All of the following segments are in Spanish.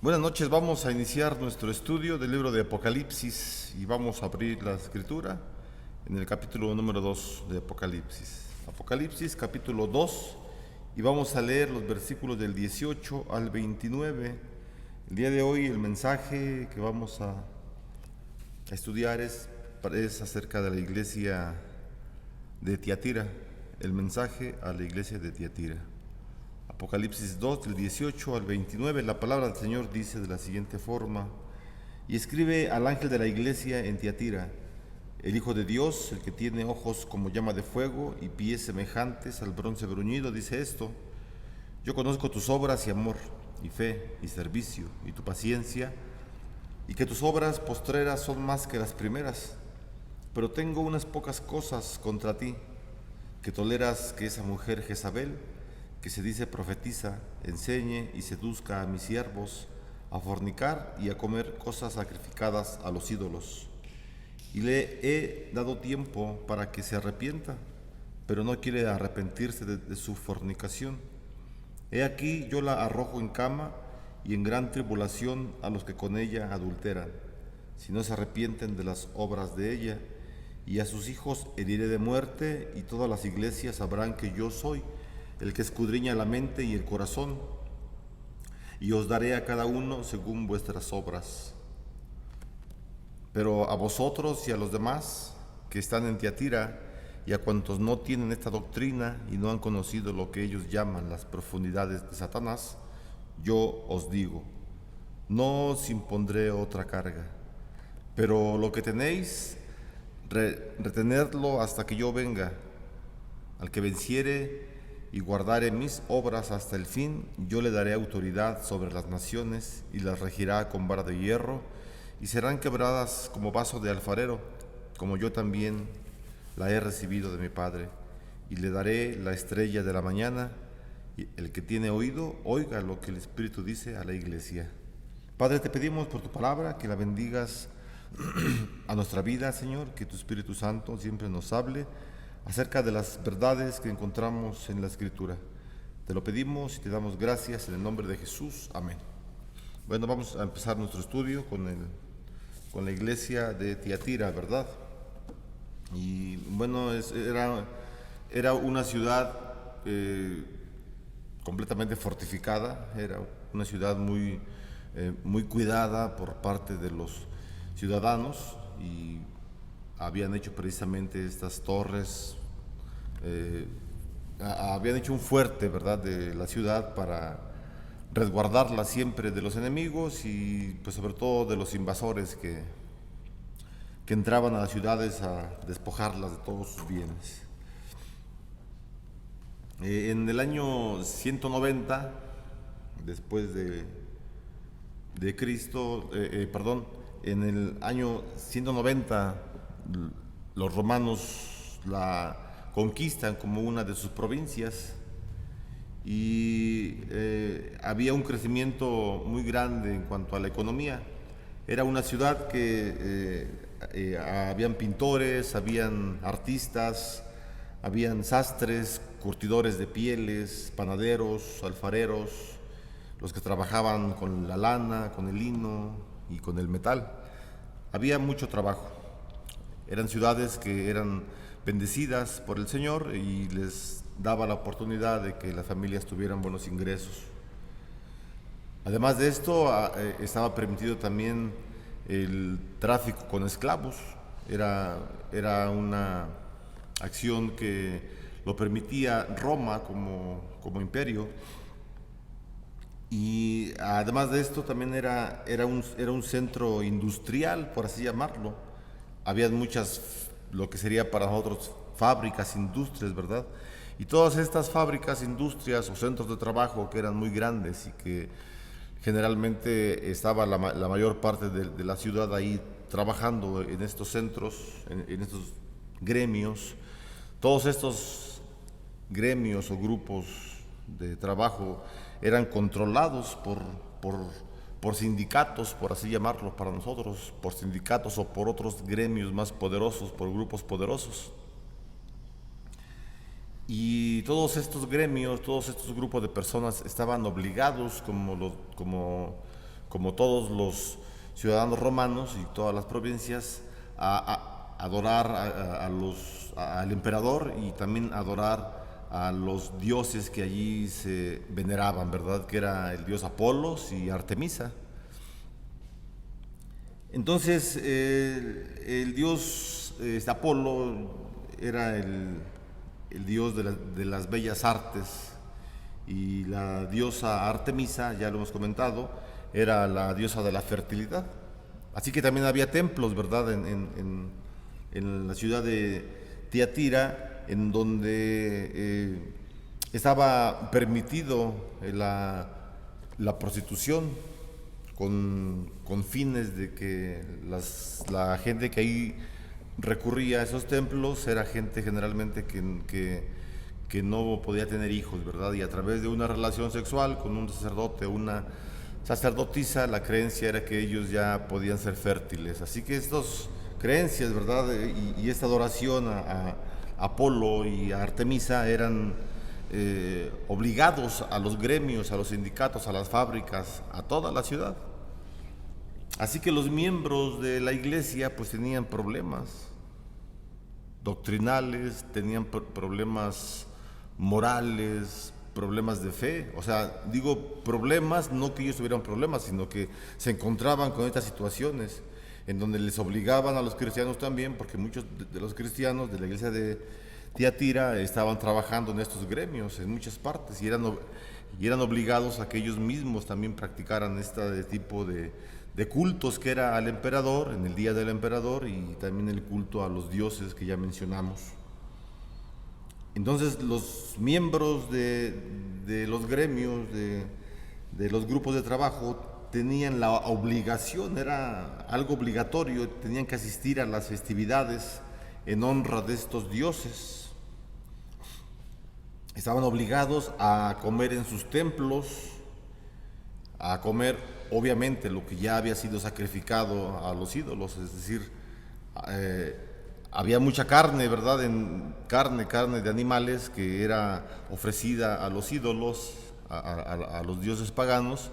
Buenas noches, vamos a iniciar nuestro estudio del libro de Apocalipsis y vamos a abrir la escritura en el capítulo número 2 de Apocalipsis. Apocalipsis capítulo 2 y vamos a leer los versículos del 18 al 29. El día de hoy el mensaje que vamos a estudiar es acerca de la iglesia de Tiatira, el mensaje a la iglesia de Tiatira. Apocalipsis 2, del 18 al 29, la palabra del Señor dice de la siguiente forma: y escribe al ángel de la iglesia en Tiatira, el Hijo de Dios, el que tiene ojos como llama de fuego y pies semejantes al bronce bruñido, dice esto: yo conozco tus obras y amor, y fe, y servicio, y tu paciencia, y que tus obras postreras son más que las primeras, pero tengo unas pocas cosas contra ti, que toleras que esa mujer Jezabel, que se dice profetiza, enseñe y seduzca a mis siervos a fornicar y a comer cosas sacrificadas a los ídolos. Y le he dado tiempo para que se arrepienta, pero no quiere arrepentirse de su fornicación. He aquí yo la arrojo en cama y en gran tribulación a los que con ella adulteran, si no se arrepienten de las obras de ella, y a sus hijos heriré de muerte, y todas las iglesias sabrán que yo soy el que escudriña la mente y el corazón, y os daré a cada uno según vuestras obras. Pero a vosotros y a los demás que están en Tiatira, y a cuantos no tienen esta doctrina y no han conocido lo que ellos llaman las profundidades de Satanás, yo os digo, no os impondré otra carga, pero lo que tenéis, retenedlo hasta que yo venga. Al que venciere y guardare mis obras hasta el fin, yo le daré autoridad sobre las naciones y las regirá con vara de hierro, y serán quebradas como vaso de alfarero, como yo también la he recibido de mi Padre. Y le daré la estrella de la mañana, y el que tiene oído, oiga lo que el Espíritu dice a la iglesia. Padre, te pedimos por tu palabra que la bendigas a nuestra vida, Señor, que tu Espíritu Santo siempre nos hable acerca de las verdades que encontramos en la Escritura. Te lo pedimos y te damos gracias en el nombre de Jesús. Amén. Bueno, vamos a empezar nuestro estudio con la iglesia de Tiatira, ¿verdad? Y bueno, era una ciudad completamente fortificada, era una ciudad muy cuidada por parte de los ciudadanos, y habían hecho precisamente estas torres, habían hecho un fuerte, ¿verdad?, de la ciudad para resguardarla siempre de los enemigos y pues sobre todo de los invasores que entraban a las ciudades a despojarlas de todos sus bienes. En el año 190 después de Cristo, en el año 190 los romanos la conquistan como una de sus provincias, y había un crecimiento muy grande en cuanto a la economía. Era una ciudad que habían pintores, habían artistas, habían sastres, curtidores de pieles, panaderos, alfareros, los que trabajaban con la lana, con el lino y con el metal. Había mucho trabajo. Eran ciudades que eran bendecidas por el Señor y les daba la oportunidad de que las familias tuvieran buenos ingresos. Además de esto, estaba permitido también el tráfico con esclavos. Era una acción que lo permitía Roma como imperio. Y además de esto también era un centro industrial, por así llamarlo. Había muchas, lo que sería para nosotros, fábricas, industrias, ¿verdad? Y todas estas fábricas, industrias o centros de trabajo que eran muy grandes y que generalmente estaba la mayor parte de la ciudad ahí trabajando en estos centros, en estos gremios. Todos estos gremios o grupos de trabajo eran controlados por sindicatos, por así llamarlo para nosotros, por sindicatos o por otros gremios más poderosos, por grupos poderosos. Y todos estos gremios, todos estos grupos de personas estaban obligados, como como todos los ciudadanos romanos y todas las provincias, a adorar al emperador y también adorar a los dioses que allí se veneraban, ¿verdad? Que era el dios Apolos y Artemisa. Entonces, el dios Apolo era el dios de las bellas artes, y la diosa Artemisa, ya lo hemos comentado, era la diosa de la fertilidad. Así que también había templos, ¿verdad? En la ciudad de Tiatira, en donde estaba permitido la prostitución, con fines de que la gente que ahí recurría a esos templos era gente generalmente que no podía tener hijos, ¿verdad? Y a través de una relación sexual con un sacerdote o una sacerdotisa, la creencia era que ellos ya podían ser fértiles. Así que estas creencias, ¿verdad? Y esta adoración a Apolo y a Artemisa eran obligados a los gremios, a los sindicatos, a las fábricas, a toda la ciudad. Así que los miembros de la iglesia pues tenían problemas doctrinales, tenían problemas morales, problemas de fe. O sea, digo problemas, no que ellos tuvieran problemas, sino que se encontraban con estas situaciones en donde les obligaban a los cristianos también, porque muchos de los cristianos de la iglesia de Tiatira estaban trabajando en estos gremios en muchas partes y eran obligados a que ellos mismos también practicaran este tipo de cultos, que era al emperador, en el día del emperador, y también el culto a los dioses que ya mencionamos. Entonces los miembros de los gremios, de los grupos de trabajo, tenían la obligación, era algo obligatorio, tenían que asistir a las festividades en honra de estos dioses. Estaban obligados a comer en sus templos, a comer obviamente lo que ya había sido sacrificado a los ídolos, es decir, había mucha carne, ¿verdad? Carne de animales que era ofrecida a los ídolos, a los dioses paganos,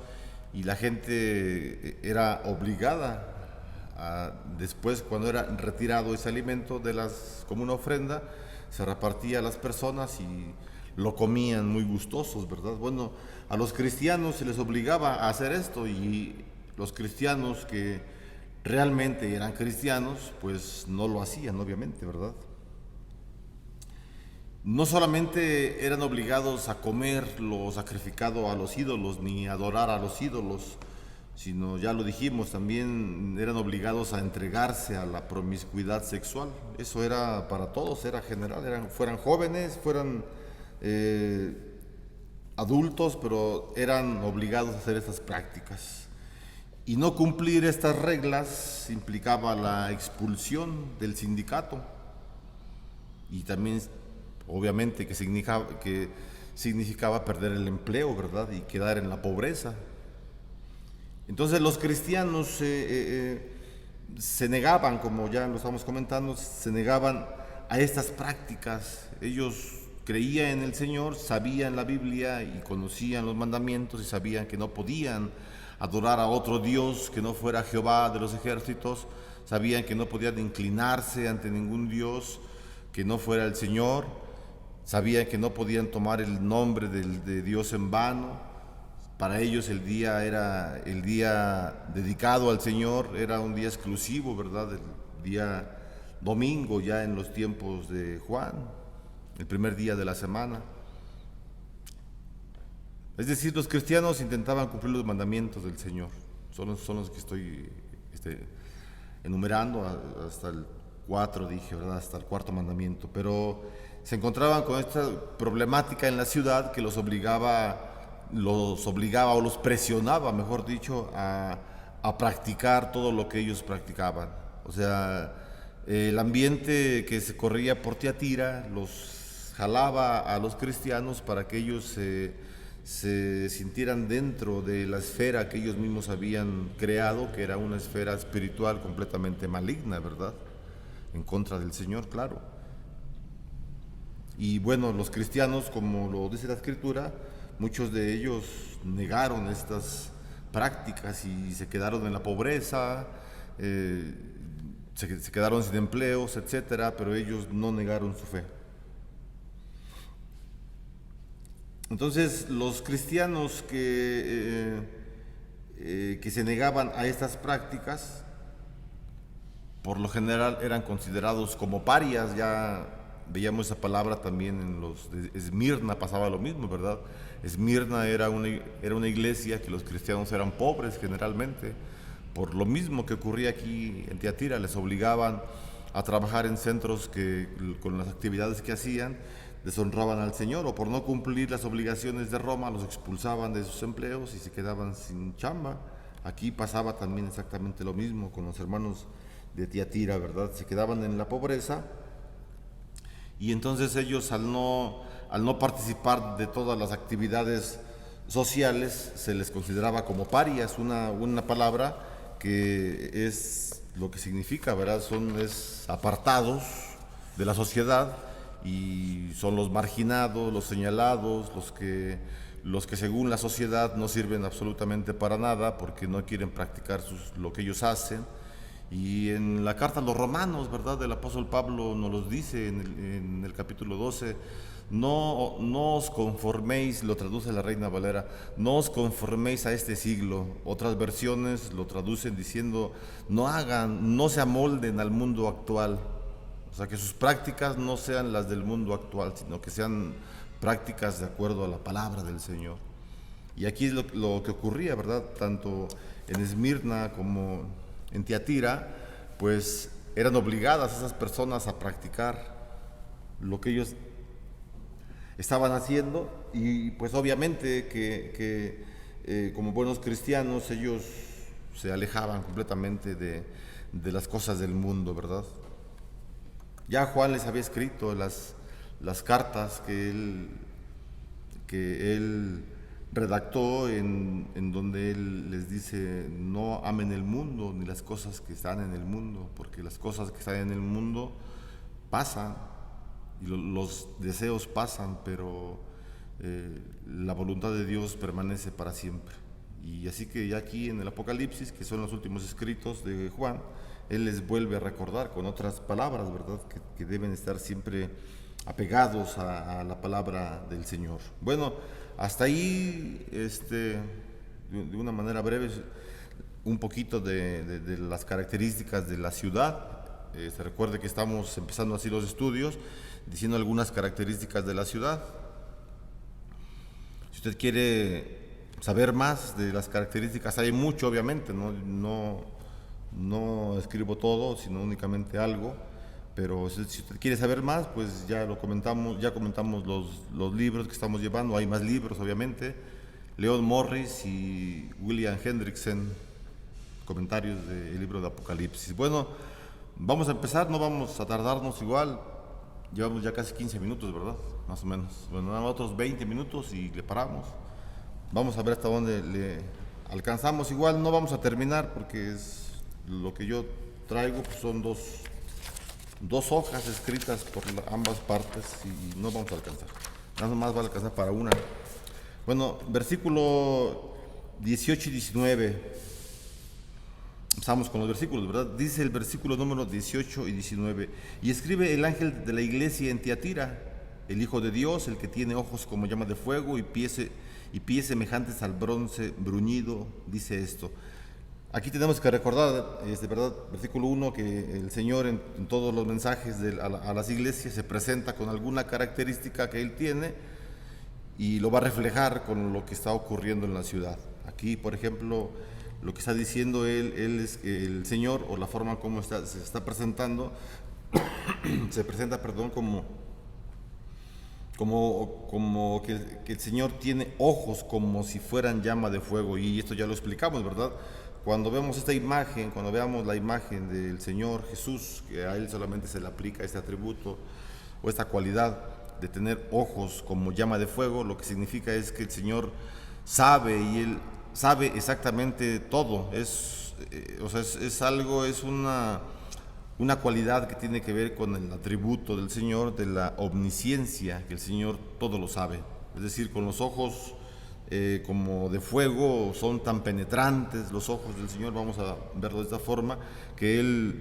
y la gente era obligada después, cuando era retirado ese alimento como una ofrenda, se repartía a las personas y lo comían muy gustosos, ¿verdad? Bueno, a los cristianos se les obligaba a hacer esto, y los cristianos que realmente eran cristianos, pues no lo hacían, obviamente, ¿verdad? No solamente eran obligados a comer lo sacrificado a los ídolos, ni adorar a los ídolos, sino, ya lo dijimos, también eran obligados a entregarse a la promiscuidad sexual. Eso era para todos, era general, fueran jóvenes, fueran adultos, pero eran obligados a hacer estas prácticas. Y no cumplir estas reglas implicaba la expulsión del sindicato, y también obviamente que significaba perder el empleo, ¿verdad? Y quedar en la pobreza. Entonces los cristianos se negaban, como ya lo estamos comentando, se negaban a estas prácticas. Ellos creían en el Señor, sabían la Biblia y conocían los mandamientos, y sabían que no podían adorar a otro Dios que no fuera Jehová de los ejércitos. Sabían que no podían inclinarse ante ningún Dios que no fuera el Señor. Sabían que no podían tomar el nombre de Dios en vano. Para ellos el día era el día dedicado al Señor, era un día exclusivo, ¿verdad? El día domingo, ya en los tiempos de Juan, el primer día de la semana. Es decir, los cristianos intentaban cumplir los mandamientos del Señor. Son los que estoy enumerando hasta el 4, dije, ¿verdad? Hasta el cuarto mandamiento. Pero se encontraban con esta problemática en la ciudad que los obligaba o los presionaba, mejor dicho, a practicar todo lo que ellos practicaban. O sea, el ambiente que se corría por Tiatira los jalaba a los cristianos para que ellos se sintieran dentro de la esfera que ellos mismos habían creado, que era una esfera espiritual completamente maligna, ¿verdad? En contra del Señor, claro. Y bueno, los cristianos, como lo dice la Escritura, muchos de ellos negaron estas prácticas y se quedaron en la pobreza, se quedaron sin empleos, etcétera, pero ellos no negaron su fe. Entonces, los cristianos que se negaban a estas prácticas, por lo general eran considerados como parias. Ya veíamos esa palabra también en los de Esmirna, pasaba lo mismo, ¿verdad? Esmirna era una iglesia que los cristianos eran pobres generalmente, por lo mismo que ocurría aquí en Tiatira. Les obligaban a trabajar en centros que con las actividades que hacían deshonraban al Señor, o por no cumplir las obligaciones de Roma los expulsaban de sus empleos y se quedaban sin chamba. Aquí pasaba también exactamente lo mismo con los hermanos de Tiatira, ¿verdad? Se quedaban en la pobreza, y entonces ellos al no participar de todas las actividades sociales se les consideraba como parias, una palabra que es lo que significa, ¿verdad? Es apartados de la sociedad, y son los marginados, los señalados, los que según la sociedad no sirven absolutamente para nada porque no quieren practicar lo que ellos hacen. Y en la carta a los Romanos, ¿verdad?, del apóstol Pablo nos los dice en el capítulo 12, no os conforméis, lo traduce la Reina Valera, no os conforméis a este siglo. Otras versiones lo traducen diciendo, no se amolden al mundo actual. O sea, que sus prácticas no sean las del mundo actual, sino que sean prácticas de acuerdo a la palabra del Señor. Y aquí es lo que ocurría, ¿verdad? Tanto en Esmirna como en Tiatira, pues eran obligadas esas personas a practicar lo que ellos estaban haciendo, y pues obviamente que como buenos cristianos ellos se alejaban completamente de las cosas del mundo, ¿verdad? Ya Juan les había escrito las cartas que él redactó, en donde él les dice: no amen el mundo ni las cosas que están en el mundo, porque las cosas que están en el mundo pasan y los deseos pasan, pero la voluntad de Dios permanece para siempre. Y así que ya aquí en el Apocalipsis, que son los últimos escritos de Juan, él les vuelve a recordar con otras palabras, ¿verdad?, que deben estar siempre apegados a la palabra del Señor. Bueno, hasta ahí, de una manera breve, un poquito de las características de la ciudad. Se recuerde que estamos empezando así los estudios, diciendo algunas características de la ciudad. Si usted quiere saber más de las características, hay mucho, obviamente, no escribo todo, sino únicamente algo, pero si usted quiere saber más, pues ya comentamos los libros que estamos llevando. Hay más libros, obviamente. Leon Morris y William Hendrickson, comentarios del libro de Apocalipsis. Bueno, vamos a empezar, no vamos a tardarnos igual. Llevamos ya casi 15 minutos, ¿verdad? Más o menos. Bueno, nada, otros 20 minutos y le paramos. Vamos a ver hasta dónde le alcanzamos. Igual no vamos a terminar porque es lo que yo traigo, pues son dos hojas escritas por ambas partes y no vamos a alcanzar. Nada más va a alcanzar para una. Bueno, versículo 18 y 19. Empezamos con los versículos, ¿verdad? Dice el versículo número 18 y 19. Y escribe el ángel de la iglesia en Tiatira, el Hijo de Dios, el que tiene ojos como llama de fuego y pies semejantes al bronce bruñido, dice esto. Aquí tenemos que recordar, ¿verdad? Versículo 1, que el Señor en todos los mensajes a las iglesias se presenta con alguna característica que Él tiene y lo va a reflejar con lo que está ocurriendo en la ciudad. Aquí, por ejemplo, lo que está diciendo Él es que el Señor, o la forma como se está presentando, se presenta, como que el Señor tiene ojos como si fueran llama de fuego, y esto ya lo explicamos, ¿verdad? Cuando vemos esta imagen, cuando veamos la imagen del Señor Jesús, que a Él solamente se le aplica este atributo o esta cualidad de tener ojos como llama de fuego, lo que significa es que el Señor sabe, y Él sabe exactamente todo. Es una cualidad que tiene que ver con el atributo del Señor de la omnisciencia, que el Señor todo lo sabe. Es decir, con los ojos como de fuego, son tan penetrantes los ojos del Señor, vamos a verlo de esta forma, que Él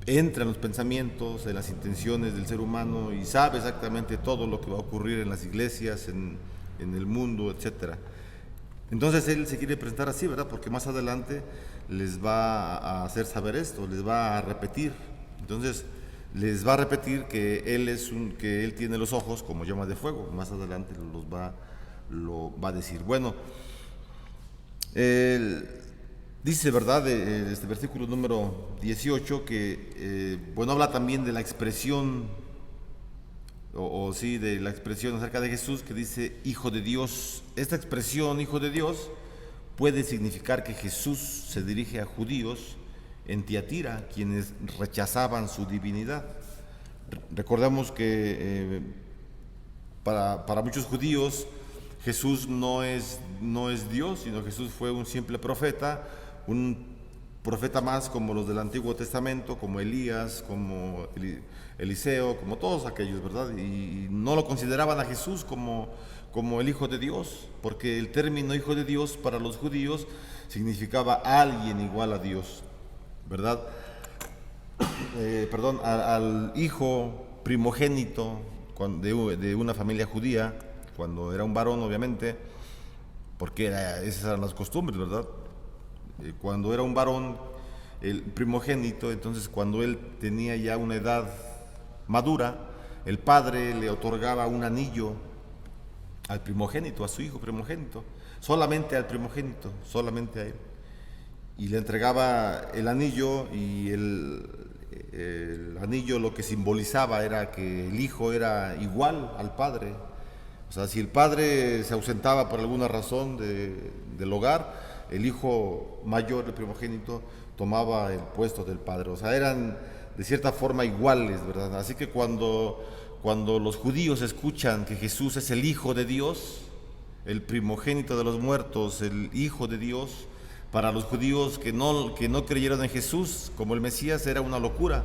entra en los pensamientos, en las intenciones del ser humano y sabe exactamente todo lo que va a ocurrir en las iglesias, en el mundo, etcétera. Entonces Él se quiere presentar así, ¿verdad? Porque más adelante les va a hacer saber esto, les va a repetir. Entonces les va a repetir que que Él tiene los ojos como llamas de fuego. Más adelante lo va a decir. Bueno, dice, ¿verdad? Este versículo número 18 que, bueno, habla también de la expresión, sí, de la expresión acerca de Jesús que dice Hijo de Dios. Esta expresión, Hijo de Dios, puede significar que Jesús se dirige a judíos en Tiatira, quienes rechazaban su divinidad. Recordamos que para muchos judíos Jesús no es Dios, sino Jesús fue un simple profeta, un profeta más como los del Antiguo Testamento, como Elías, como Eliseo, como todos aquellos, ¿verdad? Y no lo consideraban a Jesús como el Hijo de Dios, porque el término Hijo de Dios para los judíos significaba alguien igual a Dios, ¿verdad? Al hijo primogénito de una familia judía, cuando era un varón, obviamente, porque esas eran las costumbres, ¿verdad? Cuando era un varón, el primogénito, entonces cuando él tenía ya una edad madura, el padre le otorgaba un anillo al primogénito, a su hijo primogénito, solamente al primogénito, solamente a él. Y le entregaba el anillo, y el anillo lo que simbolizaba era que el hijo era igual al padre. O sea, si el padre se ausentaba por alguna razón del hogar, el hijo mayor, el primogénito, tomaba el puesto del padre. O sea, eran de cierta forma iguales, ¿verdad? Así que cuando los judíos escuchan que Jesús es el Hijo de Dios, el primogénito de los muertos, el Hijo de Dios, para los judíos que no creyeron en Jesús como el Mesías era una locura.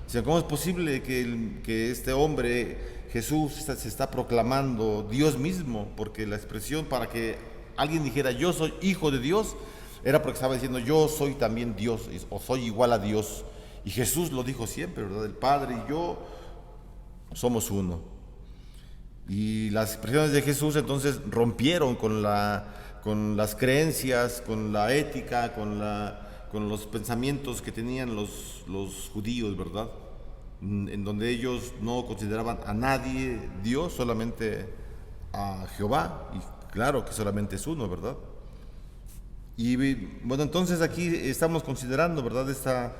O sea, ¿cómo es posible que este hombre, Jesús, se está proclamando Dios mismo? Porque la expresión para que alguien dijera yo soy hijo de Dios era porque estaba diciendo yo soy también Dios, o soy igual a Dios. Y Jesús lo dijo siempre, ¿verdad? El Padre y yo somos uno. Y las expresiones de Jesús entonces rompieron con las creencias, con la ética, con los pensamientos que tenían los judíos, ¿verdad? En donde ellos no consideraban a nadie Dios, solamente a Jehová, y claro que solamente es uno, ¿verdad? Y bueno, entonces aquí estamos considerando, ¿verdad?, esta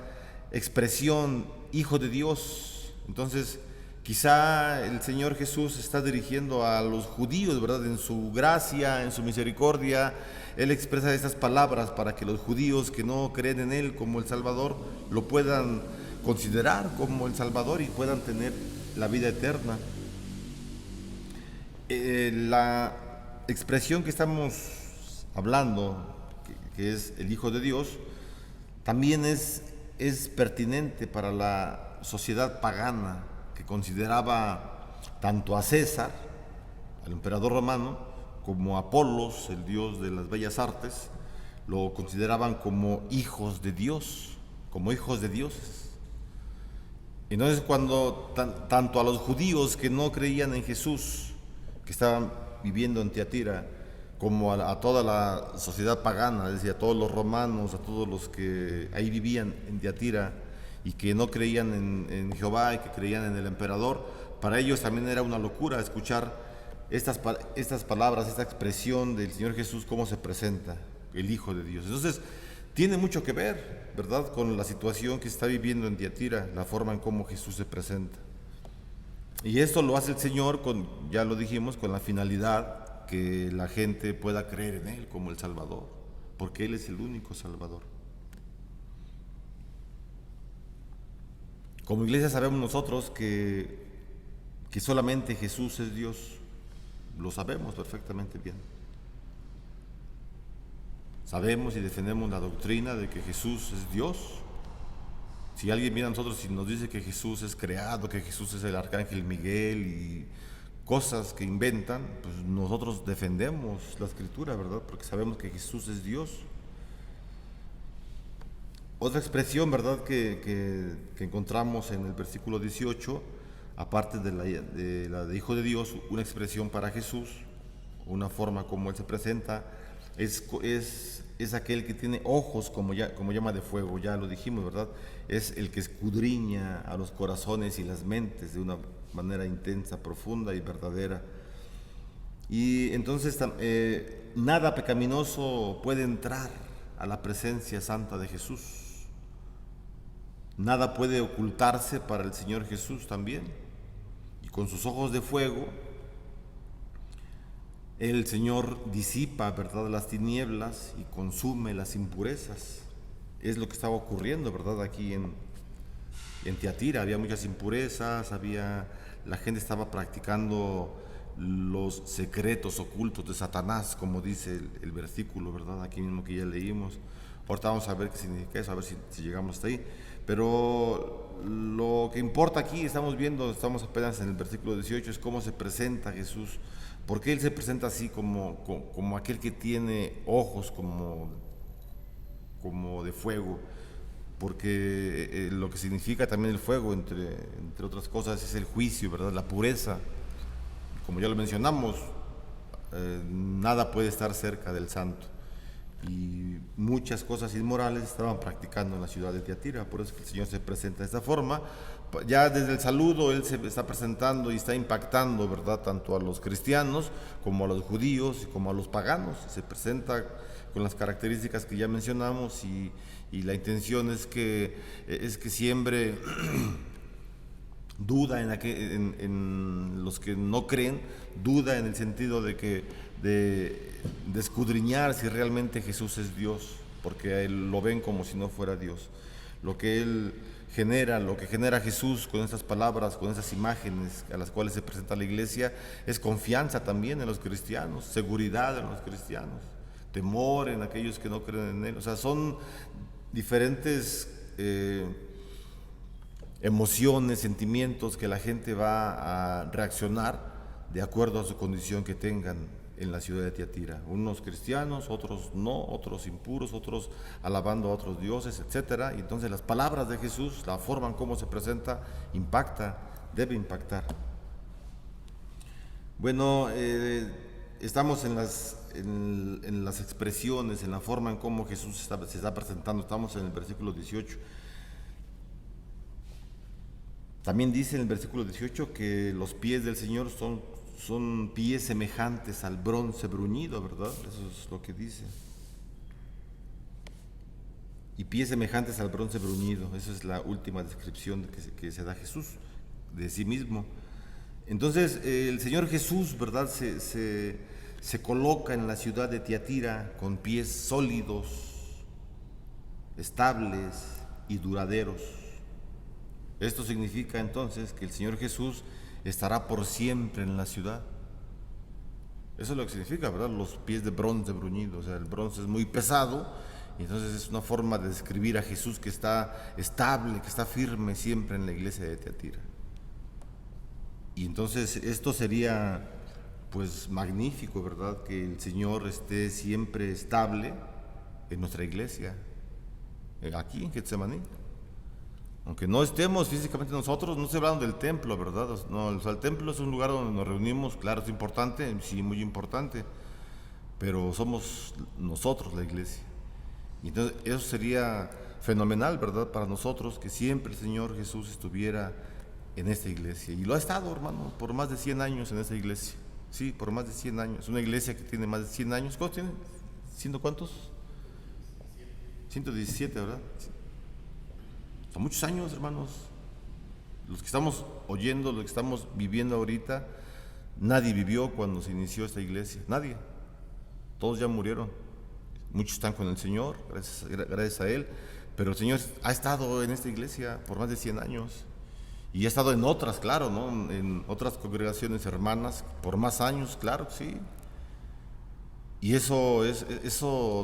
expresión Hijo de Dios. Entonces quizá el Señor Jesús está dirigiendo a los judíos, ¿verdad? En su gracia, en su misericordia, Él expresa estas palabras para que los judíos que no creen en Él como el Salvador lo puedan considerar como el Salvador y puedan tener la vida eterna. La expresión que estamos hablando, que es el Hijo de Dios, también es pertinente para la sociedad pagana, que consideraba tanto a César, al emperador romano, como a Apolos, el dios de las bellas artes, lo consideraban como hijos de Dios, como hijos de dioses. Entonces cuando tanto a los judíos que no creían en Jesús, que estaban viviendo en Tiatira, como a toda la sociedad pagana, es decir, a todos los romanos, a todos los que ahí vivían en Tiatira y que no creían en Jehová y que creían en el emperador, para ellos también era una locura escuchar estas palabras, esta expresión del Señor Jesús, cómo se presenta el Hijo de Dios. Entonces tiene mucho que ver, ¿verdad?, con la situación que se está viviendo en Tiatira, la forma en cómo Jesús se presenta. Y esto lo hace el Señor, ya lo dijimos, con la finalidad que la gente pueda creer en Él como el Salvador, porque Él es el único Salvador. Como iglesia sabemos nosotros que solamente Jesús es Dios, lo sabemos perfectamente bien. Sabemos y defendemos la doctrina de que Jesús es Dios. Si alguien viene a nosotros y nos dice que Jesús es creado, que Jesús es el arcángel Miguel y cosas que inventan, pues nosotros defendemos la Escritura, ¿verdad? Porque sabemos que Jesús es Dios. Otra expresión, ¿verdad?, que encontramos en el versículo 18, aparte de la de Hijo de Dios, una expresión para Jesús, una forma como Él se presenta, es aquel que tiene ojos como llama de fuego, ya lo dijimos, ¿verdad? Es el que escudriña a los corazones y las mentes de una manera intensa, profunda y verdadera. Y entonces nada pecaminoso puede entrar a la presencia santa de Jesús. Nada puede ocultarse para el Señor Jesús también. Y con sus ojos de fuego, el Señor disipa, ¿verdad?, las tinieblas y consume las impurezas. Es lo que estaba ocurriendo, ¿verdad?, aquí en Tiatira. Había muchas impurezas, la gente estaba practicando los secretos ocultos de Satanás, como dice el versículo, ¿verdad?, aquí mismo que ya leímos. Ahorita vamos a ver qué significa eso, a ver si llegamos hasta ahí. Pero lo que importa aquí, estamos apenas en el versículo 18, es cómo se presenta Jesús. ¿Por qué Él se presenta así como aquel que tiene ojos como de fuego? Porque lo que significa también el fuego, entre otras cosas, es el juicio, ¿verdad?, la pureza. Como ya lo mencionamos, nada puede estar cerca del santo. Y muchas cosas inmorales estaban practicando en la ciudad de Tiatira. Por eso es que el Señor se presenta de esta forma. Ya desde el saludo Él se está presentando y está impactando, ¿verdad?, tanto a los cristianos como a los judíos y como a los paganos. Se presenta con las características que ya mencionamos, y la intención es que siembre duda en los que no creen, duda en el sentido de escudriñar si realmente Jesús es Dios, porque Él lo ven como si no fuera Dios. Lo que genera Jesús con estas palabras, con esas imágenes a las cuales se presenta la iglesia, es confianza también en los cristianos, seguridad en los cristianos, temor en aquellos que no creen en Él. O sea, son diferentes emociones, sentimientos que la gente va a reaccionar de acuerdo a su condición que tengan en la ciudad de Tiatira. Unos cristianos, otros no, otros impuros, otros alabando a otros dioses, etcétera. Y entonces las palabras de Jesús, la forma en cómo se presenta, debe impactar. Bueno, estamos en las expresiones, en la forma en cómo Jesús se está presentando. Estamos en el versículo 18. También dice en el versículo 18 que los pies del Señor son pies semejantes al bronce bruñido, ¿verdad? Eso es lo que dice. Y pies semejantes al bronce bruñido. Esa es la última descripción que se da Jesús de sí mismo. Entonces el Señor Jesús, ¿verdad?, se coloca en la ciudad de Tiatira con pies sólidos, estables y duraderos. Esto significa entonces que el Señor Jesús estará por siempre en la ciudad. Eso es lo que significa, ¿verdad?, los pies de bronce bruñido. O sea, el bronce es muy pesado, y entonces es una forma de describir a Jesús que está estable, que está firme siempre en la iglesia de Tiatira. Y entonces esto sería pues magnífico, ¿verdad?, que el Señor esté siempre estable en nuestra iglesia, aquí en Getsemaní. Aunque no estemos físicamente nosotros, no estoy hablando del templo, ¿verdad? No, o sea, el templo es un lugar donde nos reunimos, claro, es importante, sí, muy importante, pero somos nosotros la iglesia. Y entonces eso sería fenomenal, ¿verdad?, para nosotros, que siempre el Señor Jesús estuviera en esta iglesia. Y lo ha estado, hermano, por más de 100 años en esta iglesia. Sí, por más de 100 años. Es una iglesia que tiene más de 100 años. ¿Cuántos tiene? ¿100 cuántos? 117, ¿verdad? Son muchos años, hermanos. Los que estamos oyendo, los que estamos viviendo ahorita, nadie vivió cuando se inició esta iglesia. Nadie. Todos ya murieron. Muchos están con el Señor, gracias a Él. Pero el Señor ha estado en esta iglesia por más de 100 años. Y ha estado en otras, claro, ¿no?, en otras congregaciones hermanas por más años, claro, sí. Y eso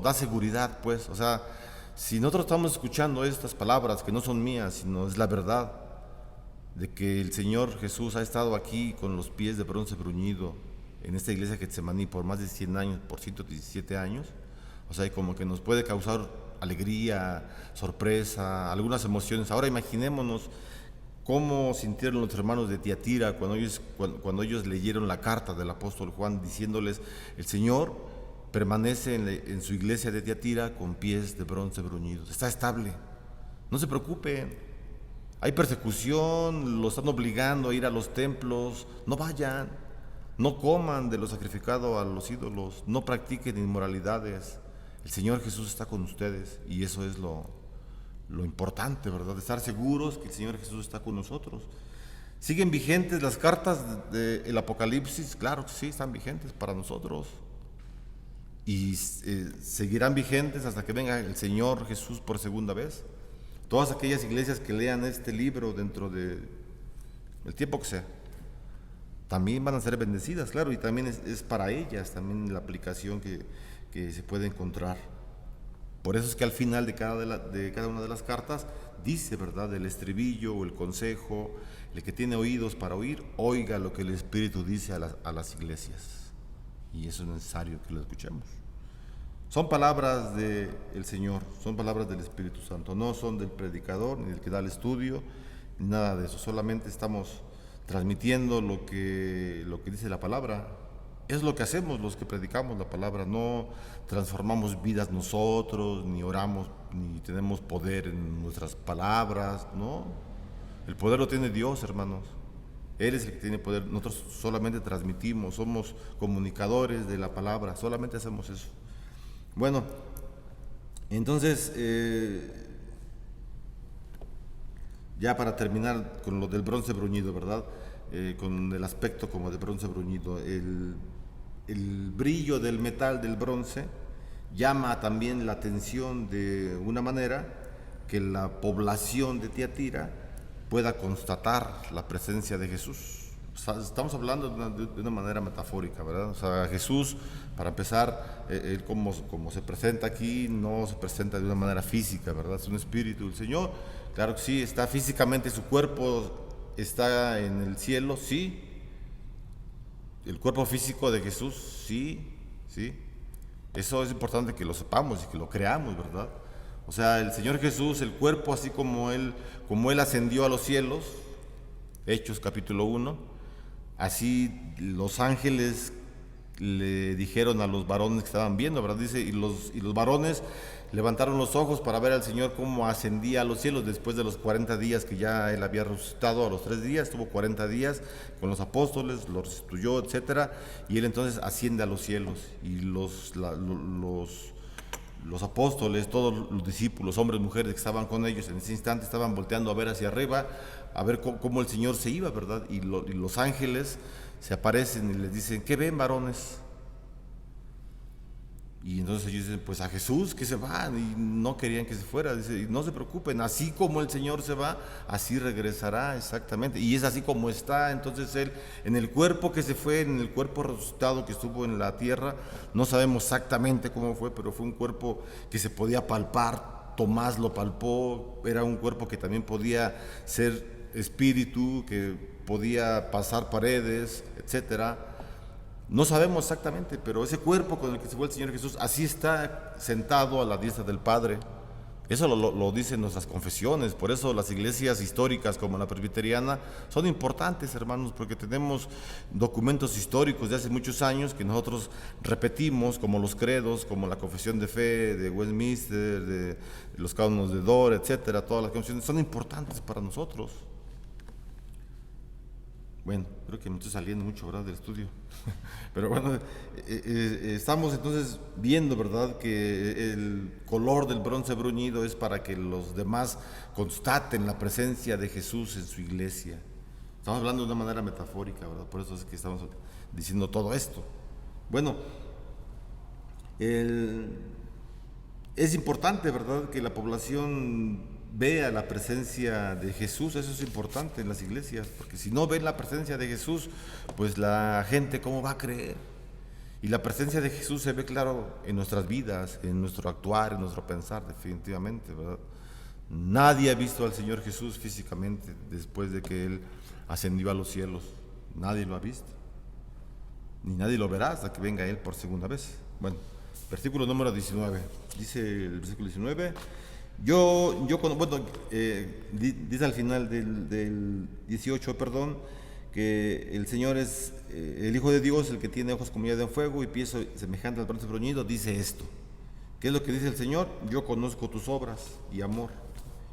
da seguridad, pues. O sea, si nosotros estamos escuchando estas palabras que no son mías, sino es la verdad de que el Señor Jesús ha estado aquí con los pies de bronce bruñido en esta iglesia Getsemaní por más de 100 años, por 117 años, o sea, como que nos puede causar alegría, sorpresa, algunas emociones. Ahora imaginémonos cómo sintieron los hermanos de Tiatira cuando ellos leyeron la carta del apóstol Juan diciéndoles: el Señor permanece en su iglesia de Tiatira con pies de bronce bruñidos, está estable, no se preocupen, hay persecución, los están obligando a ir a los templos, no vayan, no coman de lo sacrificado a los ídolos, no practiquen inmoralidades, el Señor Jesús está con ustedes. Y eso es lo importante, ¿verdad? De estar seguros que el Señor Jesús está con nosotros. ¿Siguen vigentes las cartas del Apocalipsis? Claro que sí, están vigentes para nosotros. Y seguirán vigentes hasta que venga el Señor Jesús por segunda vez. Todas aquellas iglesias que lean este libro dentro del tiempo que sea, también van a ser bendecidas, claro, y también es para ellas también la aplicación que se puede encontrar. Por eso es que al final de cada una de las cartas dice, ¿verdad?, el estribillo o el consejo: el que tiene oídos para oír, oiga lo que el Espíritu dice a las iglesias. Y eso es necesario que lo escuchemos. Son palabras del Señor, son palabras del Espíritu Santo, no son del predicador ni del que da el estudio, ni nada de eso. Solamente estamos transmitiendo lo que dice la palabra. Es lo que hacemos los que predicamos la palabra. No transformamos vidas nosotros, ni oramos, ni tenemos poder en nuestras palabras, no. El poder lo tiene Dios, hermanos. Él es el que tiene poder. Nosotros solamente transmitimos, somos comunicadores de la palabra, solamente hacemos eso. Bueno, entonces, ya para terminar con lo del bronce bruñido, ¿verdad? Con el aspecto como de bronce bruñido, el brillo del metal del bronce llama también la atención de una manera que la población de Tiatira pueda constatar la presencia de Jesús. O sea, estamos hablando de una manera metafórica, ¿verdad? O sea, Jesús, para empezar, él como se presenta aquí, no se presenta de una manera física, ¿verdad? Es un espíritu. El Señor, claro que sí, está físicamente, su cuerpo está en el cielo, sí. El cuerpo físico de Jesús, sí, sí. Eso es importante que lo sepamos y que lo creamos, ¿verdad? O sea, el Señor Jesús, el cuerpo, así como Él ascendió a los cielos, Hechos capítulo 1, así los ángeles le dijeron a los varones que estaban viendo, ¿verdad? Dice, y los varones levantaron los ojos para ver al Señor cómo ascendía a los cielos después de los 40 días que ya Él había resucitado. A los 3 días, estuvo 40 días con los apóstoles, los restituyó, etcétera, y Él entonces asciende a los cielos. Y los apóstoles, todos los discípulos, hombres, mujeres que estaban con ellos en ese instante, estaban volteando a ver hacia arriba, a ver cómo el Señor se iba, ¿verdad? Y los ángeles se aparecen y les dicen: ¿qué ven, varones? Y entonces ellos dicen: pues a Jesús que se va, y no querían que se fuera. Dice: no se preocupen, así como el Señor se va, así regresará, exactamente. Y es así como está entonces Él, en el cuerpo que se fue, en el cuerpo resucitado que estuvo en la tierra. No sabemos exactamente cómo fue, pero fue un cuerpo que se podía palpar. Tomás lo palpó, era un cuerpo que también podía ser espíritu, que podía pasar paredes, etcétera. No sabemos exactamente, pero ese cuerpo con el que se fue el Señor Jesús, así está sentado a la diestra del Padre. Eso lo dicen nuestras confesiones. Por eso las iglesias históricas como la presbiteriana son importantes, hermanos, porque tenemos documentos históricos de hace muchos años que nosotros repetimos, como los credos, como la confesión de fe de Westminster, de los cánones de Dort, etcétera. Todas las confesiones son importantes para nosotros. Bueno, creo que me estoy saliendo mucho, ¿verdad?, del estudio. Pero bueno, estamos entonces viendo, ¿verdad?, que el color del bronce bruñido es para que los demás constaten la presencia de Jesús en su iglesia. Estamos hablando de una manera metafórica, ¿verdad? Por eso es que estamos diciendo todo esto. Bueno, es importante, ¿verdad?, que la población vea la presencia de Jesús. Eso es importante en las iglesias, porque si no ven la presencia de Jesús, pues la gente ¿cómo va a creer? Y la presencia de Jesús se ve claro en nuestras vidas, en nuestro actuar, en nuestro pensar, definitivamente, ¿verdad? Nadie ha visto al Señor Jesús físicamente después de que Él ascendió a los cielos. Nadie lo ha visto. Ni nadie lo verá hasta que venga Él por segunda vez. Bueno, versículo número 19. Dice el versículo 19. Dice al final del 18, perdón, que el Señor es el Hijo de Dios, el que tiene ojos como llama de fuego y pies semejante al bronce bruñido, dice esto. ¿Qué es lo que dice el Señor? Yo conozco tus obras y amor,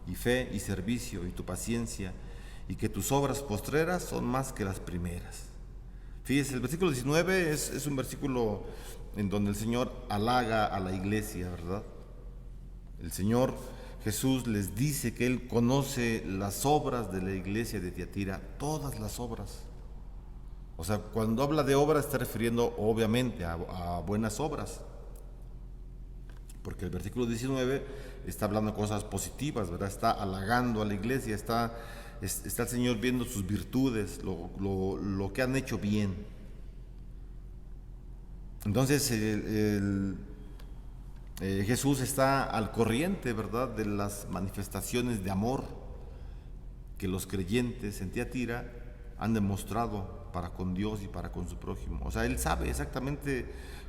y fe y servicio y tu paciencia, y que tus obras postreras son más que las primeras. Fíjese, el versículo 19 es un versículo en donde el Señor halaga a la iglesia, ¿verdad? El Señor Jesús les dice que Él conoce las obras de la iglesia de Tiatira, todas las obras. O sea, cuando habla de obras está refiriendo obviamente a buenas obras, porque el versículo 19 está hablando de cosas positivas, ¿verdad? Está halagando a la iglesia, está el Señor viendo sus virtudes, lo que han hecho bien. Entonces Jesús está al corriente, ¿verdad?, de las manifestaciones de amor que los creyentes en Tiatira han demostrado para con Dios y para con su prójimo. O sea, Él sabe exactamente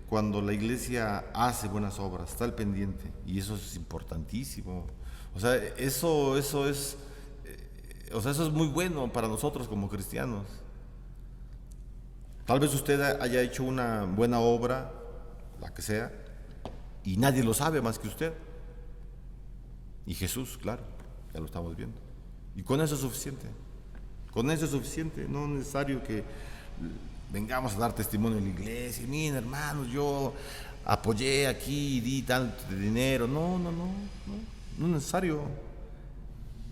cuando la iglesia hace buenas obras, está al pendiente, y eso es importantísimo. O sea, eso es muy bueno para nosotros como cristianos. Tal vez usted haya hecho una buena obra, la que sea, y nadie lo sabe más que usted. Y Jesús, claro, ya lo estamos viendo. Y con eso es suficiente. Con eso es suficiente. No es necesario que vengamos a dar testimonio en la iglesia. Miren, hermanos, yo apoyé aquí y di tanto de dinero. No es necesario.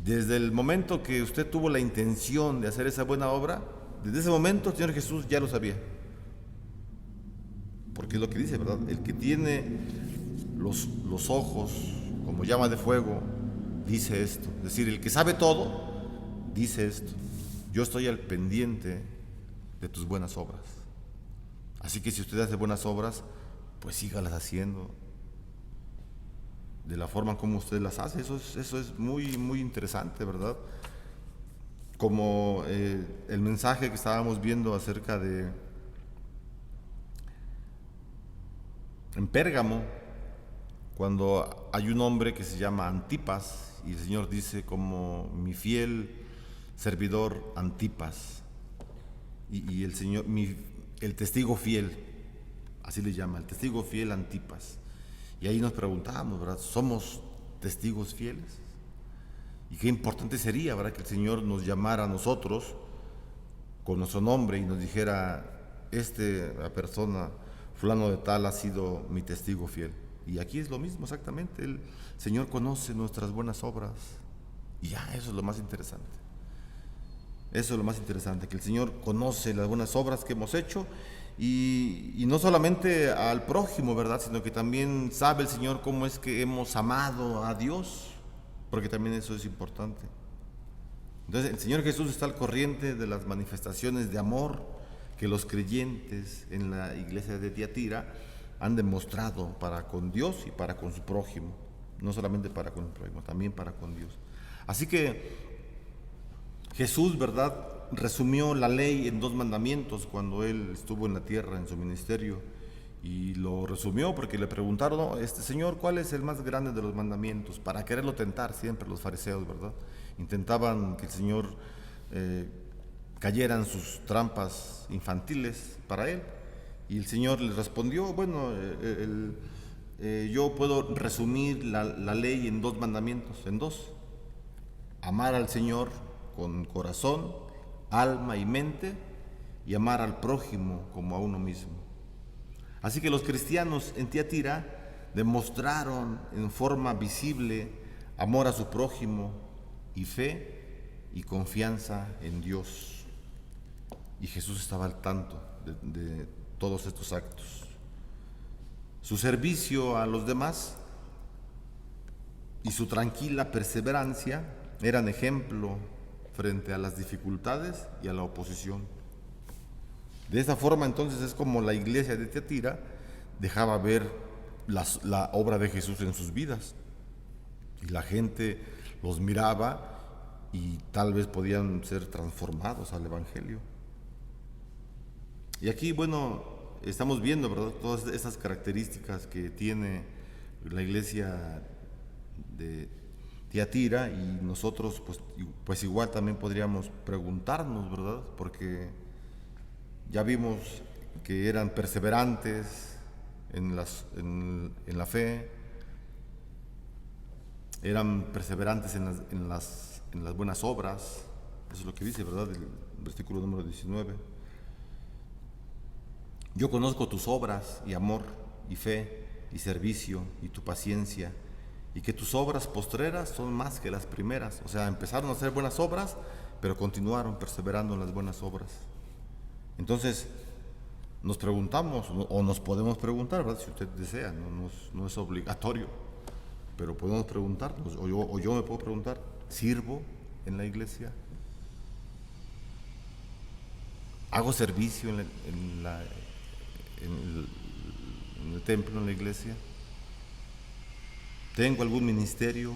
Desde el momento que usted tuvo la intención de hacer esa buena obra, desde ese momento el Señor Jesús ya lo sabía. Porque es lo que dice, ¿verdad? El que tiene los ojos como llama de fuego, dice esto. Es decir, el que sabe todo, dice esto. Yo estoy al pendiente de tus buenas obras. Así que si usted hace buenas obras, pues sígalas haciendo de la forma como usted las hace. Eso es muy, muy interesante, ¿verdad? Como el mensaje que estábamos viendo acerca de en Pérgamo, cuando hay un hombre que se llama Antipas, y el Señor dice como mi fiel servidor Antipas, y el Señor, el testigo fiel, así le llama, el testigo fiel Antipas. Y ahí nos preguntamos, ¿verdad? ¿Somos testigos fieles? Y qué importante sería, ¿verdad?, que el Señor nos llamara a nosotros con nuestro nombre y nos dijera, la persona fulano de tal ha sido mi testigo fiel. Y aquí es lo mismo exactamente. El Señor conoce nuestras buenas obras. Y ya, eso es lo más interesante. Eso es lo más interesante, que el Señor conoce las buenas obras que hemos hecho y no solamente al prójimo, ¿verdad?, sino que también sabe el Señor cómo es que hemos amado a Dios, porque también eso es importante. Entonces el Señor Jesús está al corriente de las manifestaciones de amor que los creyentes en la iglesia de Tiatira han demostrado para con Dios y para con su prójimo. No solamente para con el prójimo, también para con Dios. Así que Jesús, ¿verdad?, resumió la ley en 2 mandamientos cuando Él estuvo en la tierra en su ministerio, y lo resumió porque le preguntaron, Señor, ¿cuál es el más grande de los mandamientos? Para quererlo tentar siempre los fariseos, ¿verdad? Intentaban que el Señor cayera en sus trampas infantiles para Él, y el Señor les respondió, bueno, yo puedo resumir la ley en 2 mandamientos, en 2. Amar al Señor con corazón, alma y mente, y amar al prójimo como a uno mismo. Así que los cristianos en Tiatira demostraron en forma visible amor a su prójimo y fe y confianza en Dios. Y Jesús estaba al tanto de todos estos actos. Su servicio a los demás y su tranquila perseverancia eran ejemplo frente a las dificultades y a la oposición. De esta forma entonces es como la iglesia de Tiatira dejaba ver la obra de Jesús en sus vidas, y la gente los miraba y tal vez podían ser transformados al Evangelio. Y aquí, bueno, estamos viendo, ¿verdad?, todas esas características que tiene la iglesia de Tiatira, y nosotros pues igual también podríamos preguntarnos, ¿verdad? Porque ya vimos que eran perseverantes en la fe, eran perseverantes en las buenas obras. Eso es lo que dice, ¿verdad?, el versículo número 19. Yo conozco tus obras y amor y fe y servicio y tu paciencia, y que tus obras postreras son más que las primeras. O sea, empezaron a hacer buenas obras, pero continuaron perseverando en las buenas obras. Entonces, nos preguntamos, o nos podemos preguntar, ¿verdad?, si usted desea, no es obligatorio, pero podemos preguntarnos, o yo me puedo preguntar: ¿sirvo en la iglesia? ¿Hago servicio en el templo, en la iglesia? ¿Tengo algún ministerio?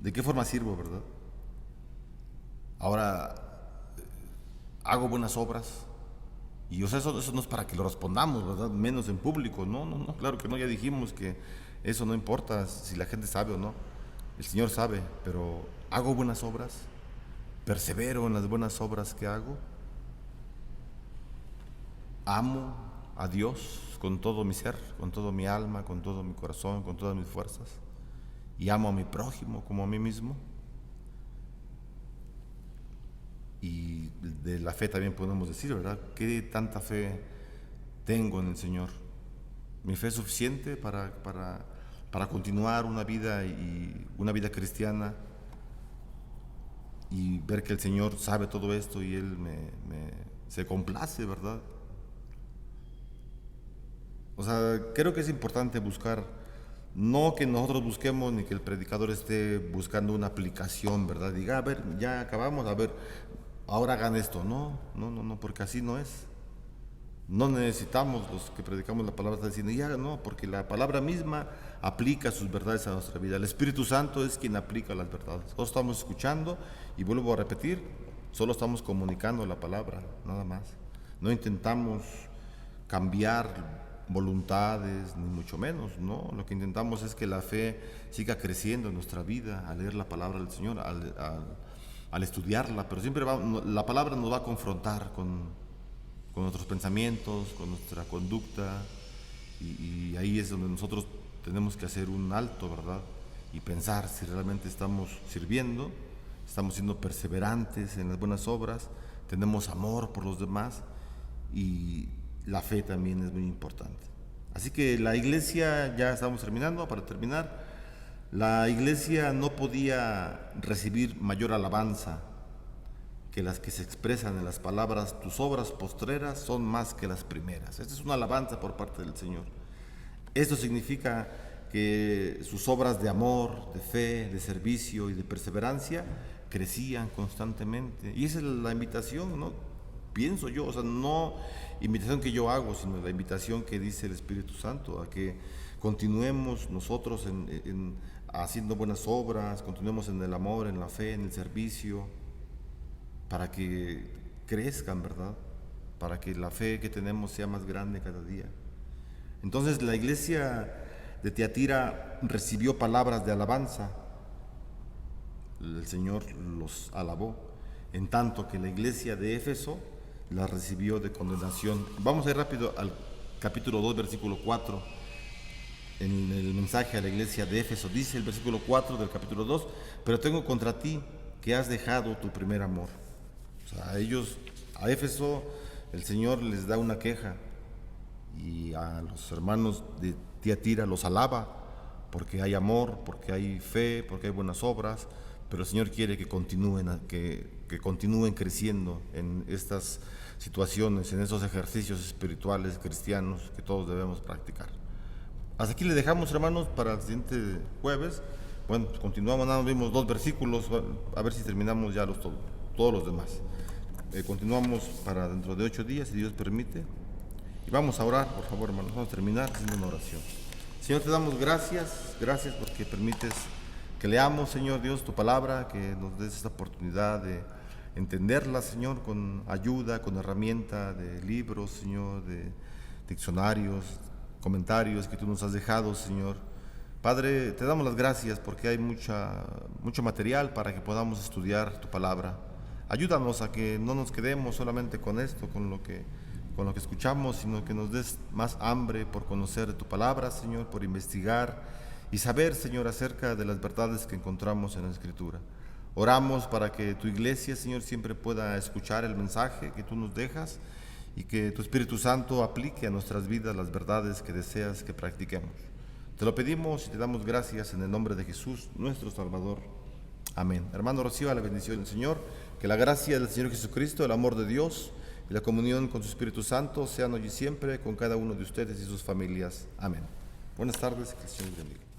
¿De qué forma sirvo, verdad? Ahora, ¿hago buenas obras? Y o sea, eso no es para que lo respondamos, ¿verdad?, menos en público. No, claro que no. Ya dijimos que eso no importa si la gente sabe o no. El Señor sabe, pero ¿hago buenas obras? ¿Persevero en las buenas obras que hago? ¿Amo a Dios con todo mi ser, con toda mi alma, con todo mi corazón, con todas mis fuerzas? ¿Y amo a mi prójimo como a mí mismo? Y de la fe también podemos decir, ¿verdad?, ¿qué tanta fe tengo en el Señor? ¿Mi fe es suficiente para continuar una vida cristiana y ver que el Señor sabe todo esto y Él se complace, ¿verdad? O sea, creo que es importante buscar, no que nosotros busquemos ni que el predicador esté buscando una aplicación, ¿verdad? Diga, a ver, ya acabamos, a ver, ahora hagan esto. No, porque así no es. No necesitamos los que predicamos la palabra estar diciendo, ya no, porque la palabra misma aplica sus verdades a nuestra vida. El Espíritu Santo es quien aplica las verdades. Nosotros estamos escuchando, y vuelvo a repetir, solo estamos comunicando la palabra, nada más. No intentamos cambiar voluntades, ni mucho menos, ¿no? Lo que intentamos es que la fe siga creciendo en nuestra vida al leer la palabra del Señor, al estudiarla, pero siempre la palabra nos va a confrontar con nuestros pensamientos, con nuestra conducta, y ahí es donde nosotros tenemos que hacer un alto, ¿verdad?, y pensar si realmente estamos sirviendo, estamos siendo perseverantes en las buenas obras, tenemos amor por los demás, y la fe también es muy importante. Así que la iglesia, ya estamos terminando, para terminar, la iglesia no podía recibir mayor alabanza que las que se expresan en las palabras: tus obras postreras son más que las primeras. Esta es una alabanza por parte del Señor. Esto significa que sus obras de amor, de fe, de servicio y de perseverancia crecían constantemente. Y esa es la invitación, ¿no? Pienso yo, o sea, no invitación que yo hago, sino la invitación que dice el Espíritu Santo, a que continuemos nosotros en haciendo buenas obras, continuemos en el amor, en la fe, en el servicio, para que crezcan, ¿verdad?, para que la fe que tenemos sea más grande cada día. Entonces la iglesia de Tiatira recibió palabras de alabanza, el Señor los alabó, en tanto que la iglesia de Éfeso la recibió de condenación. Vamos a ir rápido al capítulo 2, versículo 4. En el mensaje a la iglesia de Éfeso dice el versículo 4 del capítulo 2: pero tengo contra ti que has dejado tu primer amor. O sea, a Éfeso, el Señor les da una queja, y a los hermanos de Tiatira los alaba porque hay amor, porque hay fe, porque hay buenas obras, pero el Señor quiere que continúen creciendo en estas situaciones, en esos ejercicios espirituales cristianos que todos debemos practicar. Hasta aquí le dejamos, hermanos, para el siguiente jueves. Bueno, pues continuamos, nada más vimos 2 versículos, a ver si terminamos ya todos los demás. Continuamos para dentro de 8 días, si Dios permite. Y vamos a orar, por favor, hermanos. Vamos a terminar haciendo una oración. Señor, te damos gracias porque permites que leamos, Señor Dios, tu palabra, que nos des esta oportunidad de entenderla, Señor, con ayuda, con herramienta de libros, Señor, de diccionarios, comentarios que tú nos has dejado, Señor. Padre, te damos las gracias porque hay mucho material para que podamos estudiar tu palabra. Ayúdanos a que no nos quedemos solamente con esto, con lo que escuchamos, sino que nos des más hambre por conocer tu palabra, Señor, por investigar y saber, Señor, acerca de las verdades que encontramos en la Escritura. Oramos para que tu iglesia, Señor, siempre pueda escuchar el mensaje que tú nos dejas y que tu Espíritu Santo aplique a nuestras vidas las verdades que deseas que practiquemos. Te lo pedimos y te damos gracias en el nombre de Jesús, nuestro Salvador. Amén. Hermano, reciba la bendición del Señor, que la gracia del Señor Jesucristo, el amor de Dios y la comunión con su Espíritu Santo sean hoy y siempre con cada uno de ustedes y sus familias. Amén. Buenas tardes, que el Señor bendiga.